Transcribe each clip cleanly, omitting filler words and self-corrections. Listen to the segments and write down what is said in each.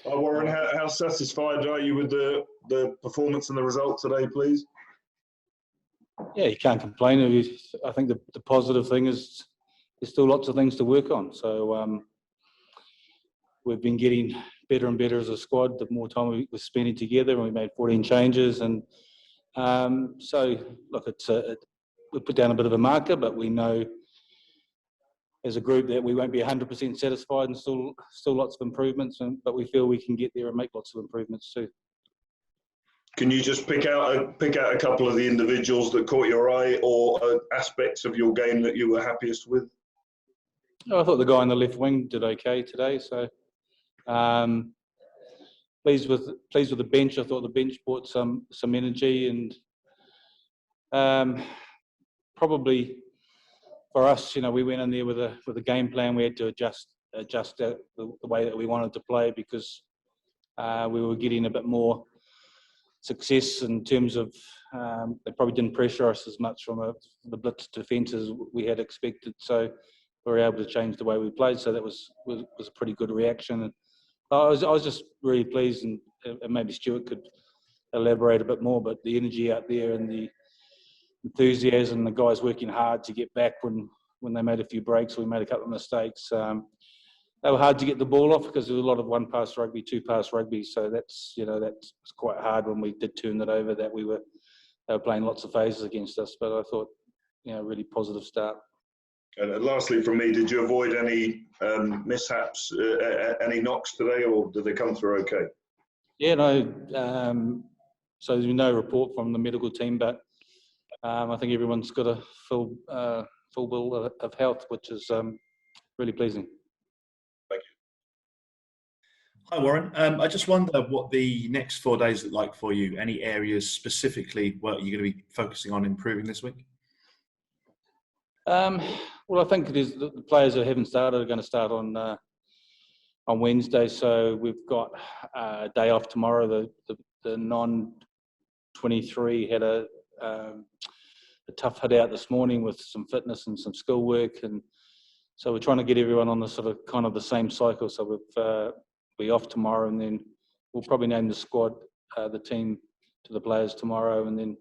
Warren, how satisfied are you with the performance and the result today, please? Yeah, you can't complain. I think the positive thing is there's still lots of things to work on. So we've been getting better and better as a squad the more time we were spending together, and we made 14 changes. And so, look, we put down a bit of a marker, but we know as a group that we won't be 100% satisfied, and still lots of improvements. But we feel we can get there and make lots of improvements too. Can you just pick out a couple of the individuals that caught your eye, or aspects of your game that you were happiest with? Oh, I thought the guy on the left wing did okay today. So pleased with the bench. I thought the bench brought some energy, and probably for us, we went in there with a game plan. We had to adjust the way that we wanted to play, because we were getting a bit more success in terms of they probably didn't pressure us as much from the blitz defence as we had expected. So we were able to change the way we played. So that was a pretty good reaction. And I was just really pleased, and maybe Stuart could elaborate a bit more. But the energy out there and the enthusiasm, the guys working hard to get back when they made a few breaks, we made a couple of mistakes. They were hard to get the ball off because there was a lot of one-pass rugby, two-pass rugby. So that's quite hard when we did turn it over. They were playing lots of phases against us. But I thought, really positive start. And lastly, from me, did you avoid any mishaps, any knocks today, or did they come through okay? Yeah, no. So there's no report from the medical team, but I think everyone's got a full bill of health, which is really pleasing. Thank you. Hi, Warren. I just wonder what the next 4 days look like for you. Any areas specifically where you're going to be focusing on improving this week? Well, I think the players that haven't started are going to start on Wednesday. So we've got a day off tomorrow. The non-23 had a tough hit out this morning with some fitness and some skill work, and so we're trying to get everyone on the sort of kind of the same cycle. So we'll be off tomorrow, and then we'll probably name the squad, the team, to the players tomorrow, and then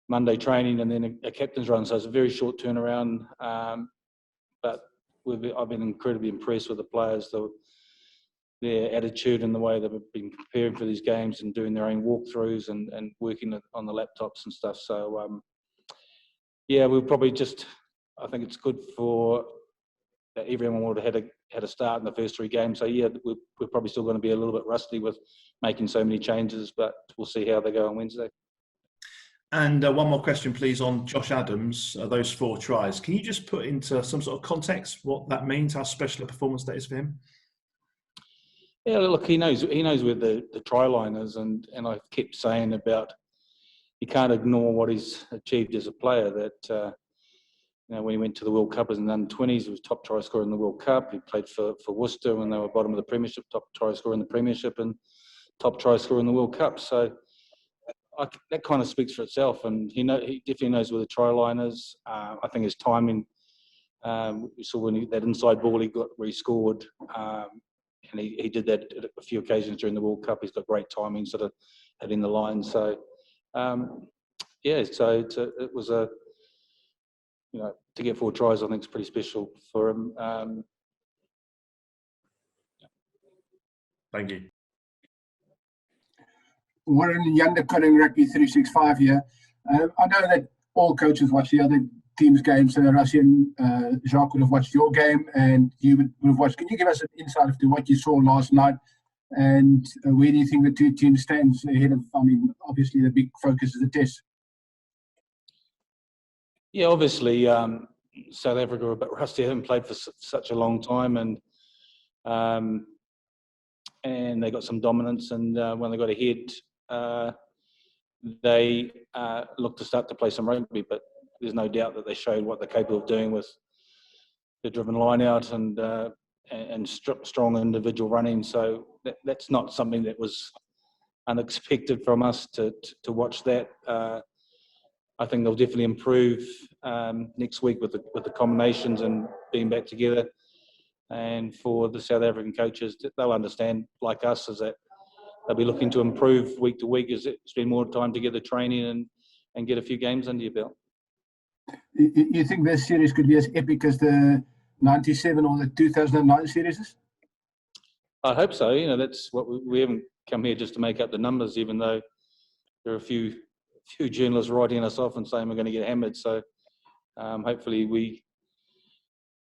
Monday training, and then a captain's run. So it's a very short turnaround, but I've been incredibly impressed with the players, their attitude and the way they've been preparing for these games and doing their own walkthroughs and working on the laptops and stuff. So we'll probably I think it's good for everyone would have had a start in the first 3 games. So we're probably still going to be a little bit rusty with making so many changes, but we'll see how they go on Wednesday. And one more question, please, on Josh Adams, those 4 tries. Can you just put into some sort of context what that means, how special a performance that is for him? Yeah, look, he knows where the try line is, and I kept saying about you can't ignore what he's achieved as a player. That when he went to the World Cup as an under-20s, he was top try scorer in the World Cup. He played for Worcester when they were bottom of the Premiership, top try scorer in the Premiership, and top try scorer in the World Cup. So that kind of speaks for itself, and he definitely knows where the try line is. I think his timing, we saw when that inside ball he got where he scored, and he did that at a few occasions during the World Cup. He's got great timing, sort of hitting the line. So so it was to get 4 tries, I think is pretty special for him. Thank you. Warren, Yander Cunning, Rugby 365 here. I know that all coaches watch the other team's games, so Rassi and Jacques would have watched your game, and you would have watched. Can you give us an insight into what you saw last night, and where do you think the 2 teams stand ahead of, obviously the big focus is the test? Yeah, obviously South Africa are a bit rusty. They haven't played for such a long time, and they got some dominance, and when they got ahead, they looked to start to play some rugby, but there's no doubt that they showed what they're capable of doing with the driven line out and strong individual running. So that's not something that was unexpected from us to watch that. I think they'll definitely improve next week with the combinations and being back together. And for the South African coaches, they'll understand, like us, is that they'll be looking to improve week to week, as spend more time together training and get a few games under your belt. You think this series could be as epic as the 97 or the 2009 series is? I hope so. You know, that's what we haven't come here just to make up the numbers, even though there are a few journalists writing us off and saying we're going to get hammered. So hopefully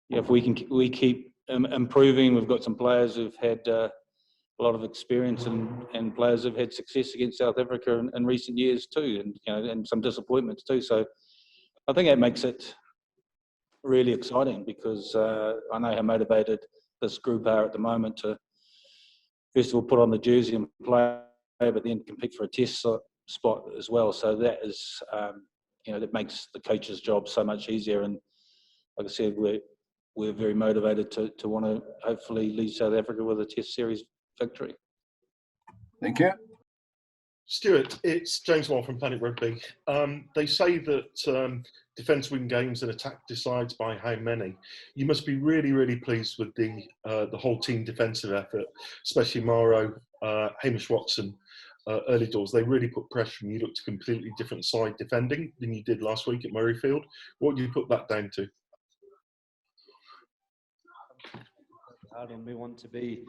if we keep improving. We've got some players who've had a lot of experience and players who've had success against South Africa in recent years too, and some disappointments too. So I think that makes it really exciting, because I know how motivated this group are at the moment to first of all put on the jersey and play, but then compete for a test spot as well. So that is, that makes the coach's job so much easier. And like I said, we're very motivated to want to hopefully lead South Africa with a test series victory. Thank you. Stuart, it's James Moore from Planet Rugby. They say that defence win games and attack decides by how many. You must be really, really pleased with the whole team defensive effort, especially Maro, Hamish Watson, early doors. They really put pressure, and you looked a completely different side defending than you did last week at Murrayfield. What do you put that down to? And we want to be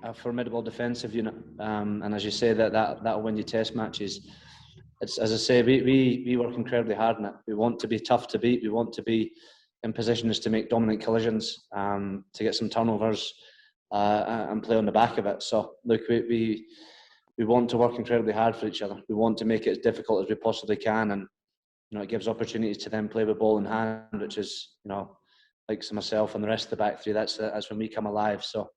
a formidable defensive unit, and as you say, that'll win you test matches. It's, as I say, we work incredibly hard on it. We want to be tough to beat. We want to be in positions to make dominant collisions, to get some turnovers, and play on the back of it. So look, we want to work incredibly hard for each other. We want to make it as difficult as we possibly can, and it gives opportunities to then play with ball in hand, which is like myself and the rest of the back three. That's when we come alive. So.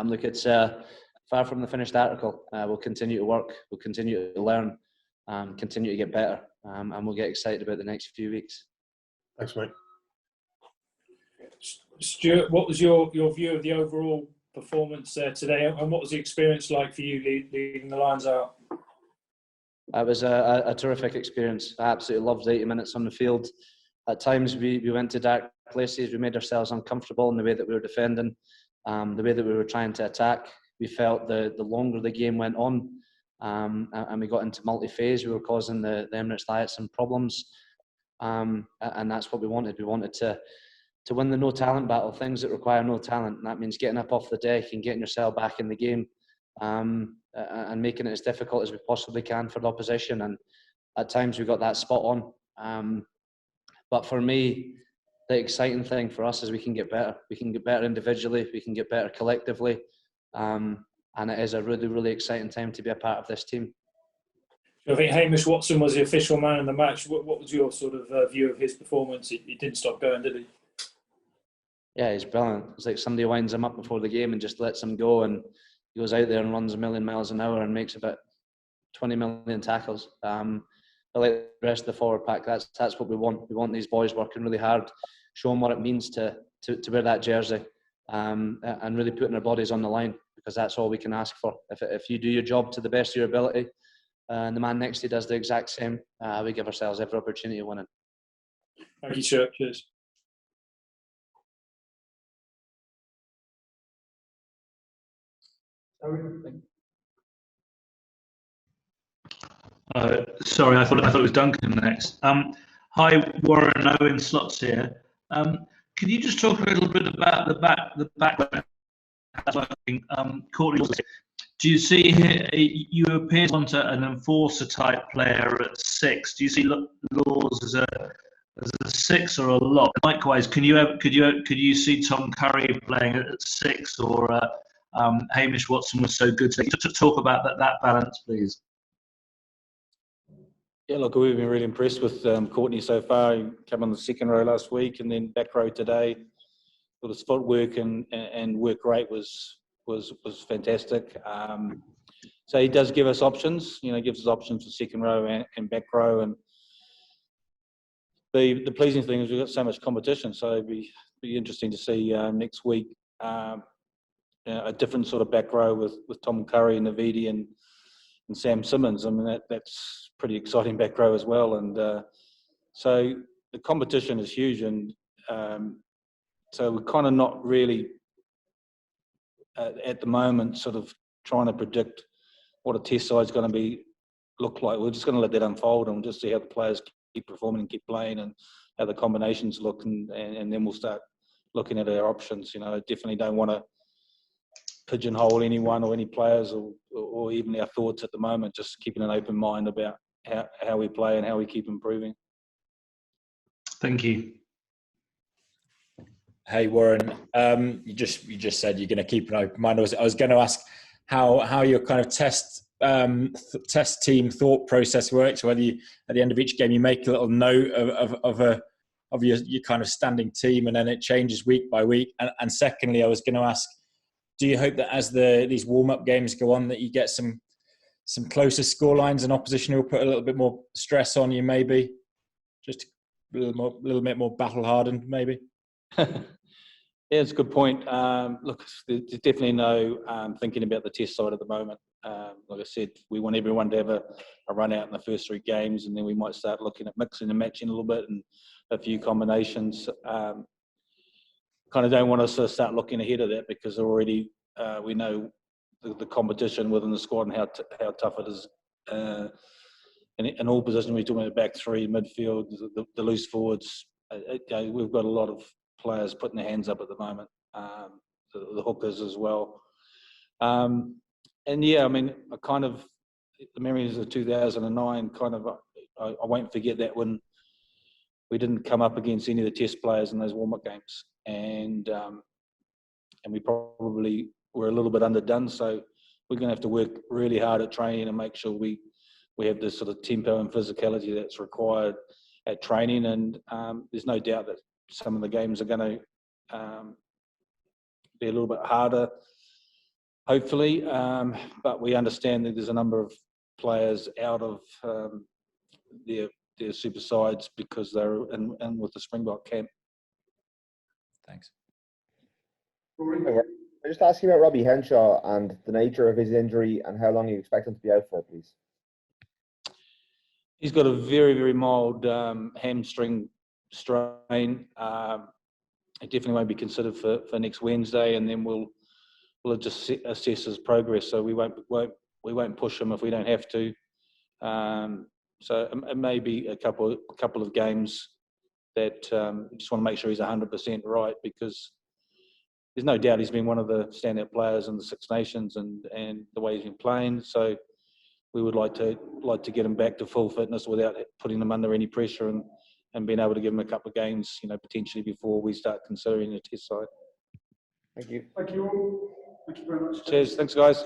Look, it's far from the finished article. We'll continue to work, we'll continue to learn, continue to get better, and we'll get excited about the next few weeks. Thanks, mate. Stuart, what was your view of the overall performance today, and what was the experience like for you leading the Lions out? It was a terrific experience. I absolutely loved 80 minutes on the field. At times we went to dark places, we made ourselves uncomfortable in the way that we were defending. The way that we were trying to attack, we felt the longer the game went on, and we got into multi-phase, we were causing the Emirates Lions some problems, and that's what we wanted. We wanted to win the no talent battle, things that require no talent, and that means getting up off the deck and getting yourself back in the game, and making it as difficult as we possibly can for the opposition. And at times we got that spot on, but for me, the exciting thing for us is we can get better. We can get better individually. We can get better collectively. And it is a really, really exciting time to be a part of this team. I think Hamish Watson was the official man in the match. What was your sort of view of his performance? He didn't stop going, did he? Yeah, he's brilliant. It's like somebody winds him up before the game and just lets him go, and he goes out there and runs a million miles an hour and makes about 20 million tackles. But like the rest of the forward pack, that's what we want. We want these boys working really hard, showing what it means to wear that jersey, and really putting their bodies on the line, because that's all we can ask for. If you do your job to the best of your ability, and the man next to you does the exact same, we give ourselves every opportunity of winning. Thank you, Stuart. Cheers. Sorry, I thought it was Duncan next. Hi, Warren Owen Slots here. Can you just talk a little bit about the background? Courtney, do you see here, you appear to want an enforcer type player at 6? Do you see Laws as a 6 or a lock? Likewise, could you see Tom Curry playing at 6, or Hamish Watson was so good? So just talk about that balance, please. Yeah, look, we've been really impressed with Courtney so far. He came on the second row last week, and then back row today. Well, his footwork and work rate was fantastic. So he does give us options. Gives us options for second row and back row. And the pleasing thing is we've got so much competition. So it'd be interesting to see next week a different sort of back row with Tom Curry and Navidi and Sam Simmons. I mean, that's pretty exciting back row as well. And so the competition is huge, and so we're kind of not really at the moment sort of trying to predict what a test side's going to look like. We're just going to let that unfold and just see how the players keep performing and keep playing and how the combinations look, and then we'll start looking at our options. Definitely don't want to pigeonhole anyone or any players or even our thoughts at the moment, just keeping an open mind about how we play and how we keep improving. Thank you. Hey Warren, you just said you're going to keep an open mind. I was going to ask how your kind of test team thought process works. Whether you, at the end of each game, you make a little note of your kind of standing team, and then it changes week by week. And secondly, I was going to ask, do you hope that as these warm-up games go on, that you get some closer scorelines and opposition will put a little bit more stress on you, maybe just a little bit more battle hardened, maybe? Yeah, it's a good point. Look, there's definitely no thinking about the test side at the moment. Like I said, we want everyone to have a run out in the first 3 games, and then we might start looking at mixing and matching a little bit and a few combinations. Kind of don't want us to start looking ahead of that, because already we know the competition within the squad and how tough it is. In all positions, we're talking about back 3, midfield, the loose forwards. We've got a lot of players putting their hands up at the moment, the hookers as well. And yeah, I mean, the memories of 2009, I won't forget that, when we didn't come up against any of the test players in those warm-up games, and we probably were a little bit underdone. So we're going to have to work really hard at training and make sure we have this sort of tempo and physicality that's required at training. And there's no doubt that some of the games are going to be a little bit harder, hopefully. But we understand that there's a number of players out of their super sides because they're in with the Springbok camp. Thanks. I'm just asking about Robbie Henshaw and the nature of his injury and how long you expect him to be out for, please. He's got a very, very mild hamstring strain. It definitely won't be considered for next Wednesday, and then we'll just assess his progress. So we won't push him if we don't have to. So it may be a couple of games that we just want to make sure he's 100% right, because there's no doubt he's been one of the standout players in the Six Nations and the way he's been playing. So we would like to get him back to full fitness without putting him under any pressure, and being able to give him a couple of games, potentially before we start considering the test side. Thank you. Thank you all. Thank you very much. Cheers. Thanks, guys.